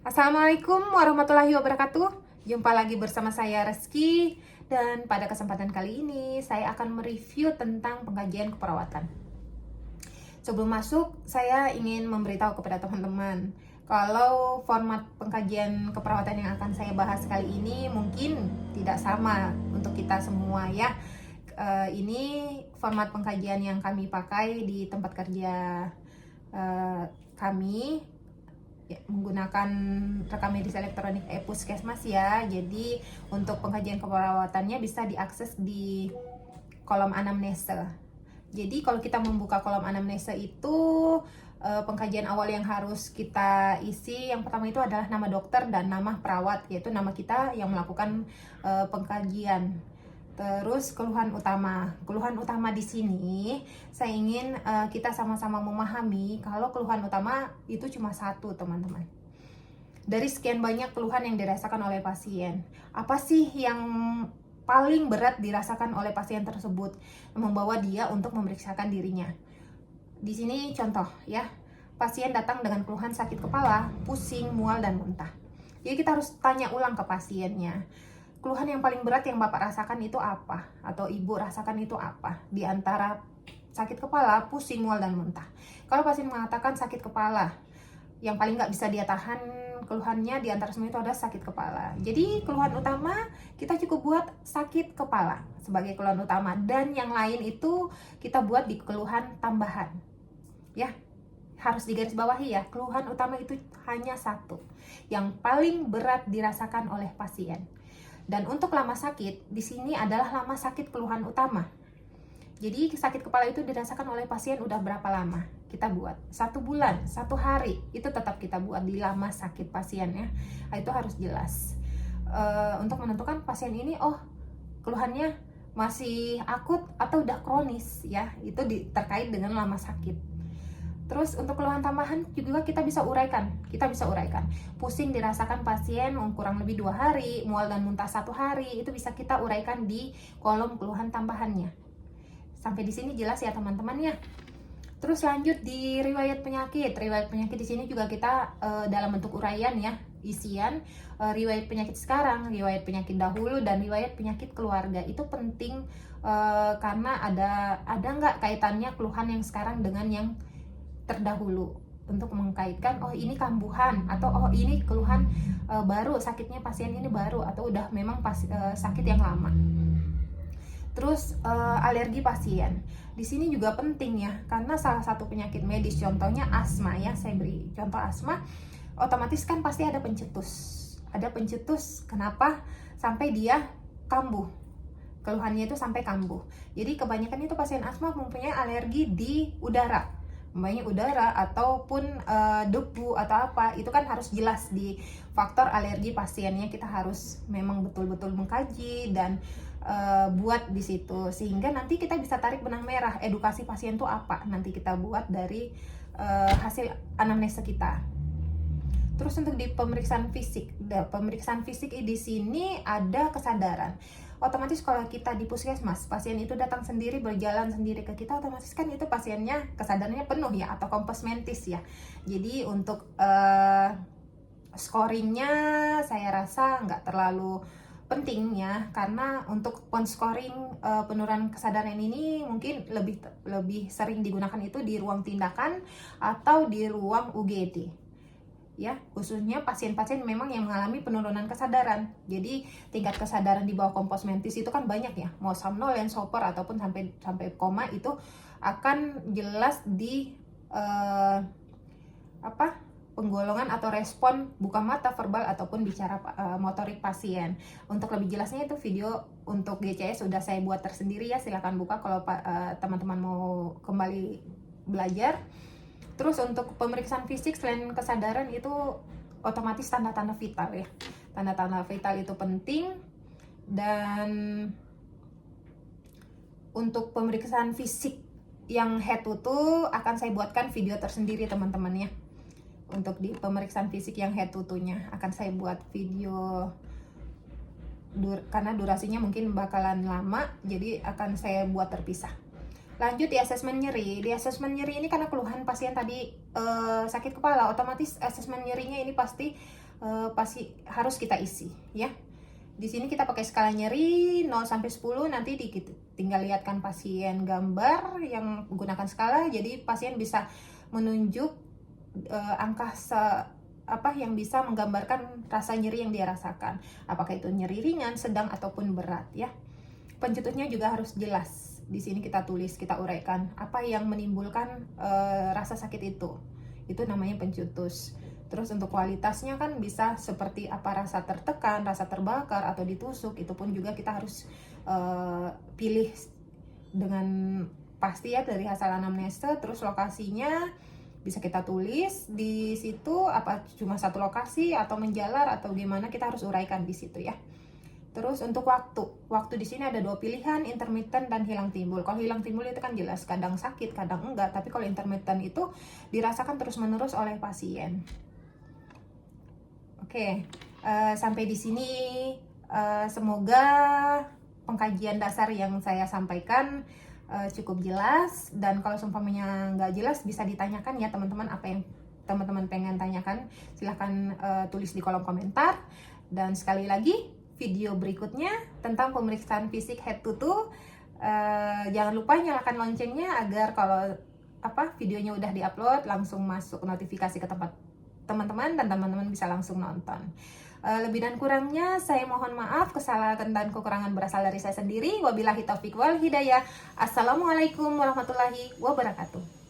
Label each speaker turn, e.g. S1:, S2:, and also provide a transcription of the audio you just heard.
S1: Assalamualaikum warahmatullahi wabarakatuh. Jumpa lagi bersama saya Reski, dan pada kesempatan kali ini saya akan mereview tentang pengkajian keperawatan. Sebelum masuk, saya ingin memberitahu kepada teman-teman kalau format pengkajian keperawatan yang akan saya bahas kali ini mungkin tidak sama untuk kita semua ya. Ini format pengkajian yang kami pakai di tempat kerja kami, menggunakan rekam medis elektronik e-puskesmas ya. Jadi untuk pengkajian keperawatannya bisa diakses di kolom anamnesa. Jadi kalau kita membuka kolom anamnesa itu pengkajian awal yang harus kita isi yang pertama itu adalah nama dokter dan nama perawat, yaitu nama kita yang melakukan pengkajian. Terus keluhan utama di sini saya ingin kita sama-sama memahami kalau keluhan utama itu cuma satu, teman-teman. Dari sekian banyak keluhan yang dirasakan oleh pasien, apa sih yang paling berat dirasakan oleh pasien tersebut membawa dia untuk memeriksakan dirinya? Di sini contoh ya, pasien datang dengan keluhan sakit kepala, pusing, mual, dan muntah. Jadi kita harus tanya ulang ke pasiennya, keluhan yang paling berat yang Bapak rasakan itu apa? Atau Ibu rasakan itu apa? Di antara sakit kepala, pusing, mual, dan muntah. Kalau pasien mengatakan sakit kepala, yang paling nggak bisa dia tahan keluhannya di antara semua itu adalah sakit kepala. Jadi keluhan utama kita cukup buat sakit kepala sebagai keluhan utama, dan yang lain itu kita buat di keluhan tambahan. Ya, harus digarisbawahi ya, keluhan utama itu hanya satu, yang paling berat dirasakan oleh pasien. Dan untuk lama sakit, di sini adalah lama sakit keluhan utama. Jadi sakit kepala itu dirasakan oleh pasien udah berapa lama? Kita buat 1 bulan, 1 hari, itu tetap kita buat di lama sakit pasien ya. Itu harus jelas. Untuk menentukan pasien ini, keluhannya masih akut atau udah kronis ya, itu terkait dengan lama sakit. Terus untuk keluhan tambahan juga kita bisa uraikan. Pusing dirasakan pasien kurang lebih 2 hari, mual dan muntah 1 hari, itu bisa kita uraikan di kolom keluhan tambahannya. Sampai di sini jelas ya teman-teman ya. Terus lanjut di riwayat penyakit. Riwayat penyakit di sini juga kita dalam bentuk uraian ya, isian riwayat penyakit sekarang, riwayat penyakit dahulu, dan riwayat penyakit keluarga. Itu penting karena ada nggak kaitannya keluhan yang sekarang dengan yang terdahulu, untuk mengkaitkan ini kambuhan, atau ini keluhan baru, sakitnya pasien ini baru, atau udah memang sakit yang lama. Terus alergi pasien di sini juga penting ya, karena salah satu penyakit medis, contohnya asma ya, saya beri contoh asma, otomatis kan pasti ada pencetus. Kenapa sampai dia kambuh? Keluhannya itu sampai kambuh. Jadi kebanyakan itu pasien asma mempunyai alergi di udara, banyak udara ataupun debu atau apa, itu kan harus jelas di faktor alergi pasiennya. Kita harus memang betul-betul mengkaji dan buat di situ, sehingga nanti kita bisa tarik benang merah edukasi pasien tuh apa, nanti kita buat dari hasil anamnesa kita. Terus untuk di pemeriksaan fisik di sini ada kesadaran. Otomatis kalau kita di puskesmas, pasien itu datang sendiri, berjalan sendiri ke kita, otomatis kan itu pasiennya kesadarannya penuh ya, atau kompos mentis ya. Jadi untuk scoringnya saya rasa nggak terlalu penting ya, karena untuk scoring penurunan kesadaran ini mungkin lebih sering digunakan itu di ruang tindakan atau di ruang UGD. Ya, khususnya pasien-pasien memang yang mengalami penurunan kesadaran. Jadi tingkat kesadaran di bawah kompos mentis itu kan banyak ya, mau somnolen, sopor, ataupun sampai koma, itu akan jelas di penggolongan atau respon buka mata, verbal, ataupun bicara motorik pasien. Untuk lebih jelasnya itu video untuk GCS sudah saya buat tersendiri ya, silahkan buka kalau teman-teman mau kembali belajar. Terus untuk pemeriksaan fisik selain kesadaran itu otomatis tanda-tanda vital ya. Tanda-tanda vital itu penting. Dan untuk pemeriksaan fisik yang head to toe akan saya buatkan video tersendiri teman-teman ya. Untuk di pemeriksaan fisik yang head to toe-nya akan saya buat video, karena durasinya mungkin bakalan lama, jadi akan saya buat terpisah. Lanjut di asesmen nyeri. Di asesmen nyeri ini karena keluhan pasien tadi sakit kepala, otomatis asesmen nyerinya ini pasti pasti harus kita isi ya. Di sini kita pakai skala nyeri 0 sampai 10, nanti tinggal lihatkan pasien gambar yang menggunakan skala, jadi pasien bisa menunjuk angka yang bisa menggambarkan rasa nyeri yang dia rasakan. Apakah itu nyeri ringan, sedang ataupun berat ya. Pencetusnya juga harus jelas. Di sini kita tulis, kita uraikan apa yang menimbulkan rasa sakit itu. Itu namanya pencetus. Terus untuk kualitasnya kan bisa seperti apa, rasa tertekan, rasa terbakar, atau ditusuk. Itu pun juga kita harus pilih dengan pasti ya dari hasil anamnesa. Terus lokasinya bisa kita tulis di situ, apa cuma satu lokasi atau menjalar atau gimana, kita harus uraikan di situ ya. Terus untuk waktu di sini ada 2 pilihan, intermittent dan hilang timbul. Kalau hilang timbul itu kan jelas kadang sakit, kadang enggak. Tapi kalau intermittent itu dirasakan terus-menerus oleh pasien. Oke, sampai di sini semoga pengkajian dasar yang saya sampaikan cukup jelas. Dan kalau seumpamanya nggak jelas bisa ditanyakan ya teman-teman, apa yang teman-teman pengen tanyakan silahkan tulis di kolom komentar. Dan sekali lagi, video berikutnya tentang pemeriksaan fisik head to toe, jangan lupa nyalakan loncengnya agar kalau videonya udah diupload langsung masuk notifikasi ke tempat teman-teman dan teman-teman bisa langsung nonton. Lebih dan kurangnya saya mohon maaf, kesalahan dan kekurangan berasal dari saya sendiri. Wabillahi taufiq wal hidayah. Assalamualaikum warahmatullahi wabarakatuh.